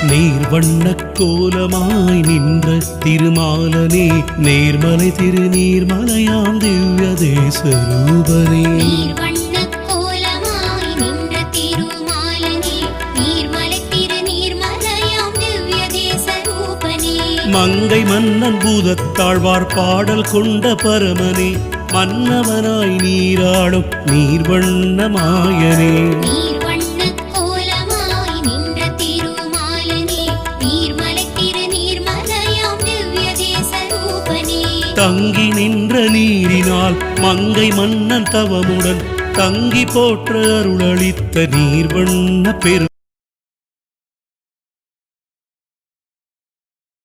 நீர்வண்ண கோலமாய் நின்ற திருமாலனே நேர்மலை திருநீர்மலையாம் திவ்ய தேசரூபனே மங்கை மன்னன் பூதத்தாழ்வார் பாடல் கொண்ட பரமனே மன்னவனாய் நீராடும் நீர்வண்ண மாயனே தங்கி நின்ற நீரினால் மங்கை மன்னன் தவமுடன் தங்கி போற்ற அருளளித்த நீர்வண்ண பெரு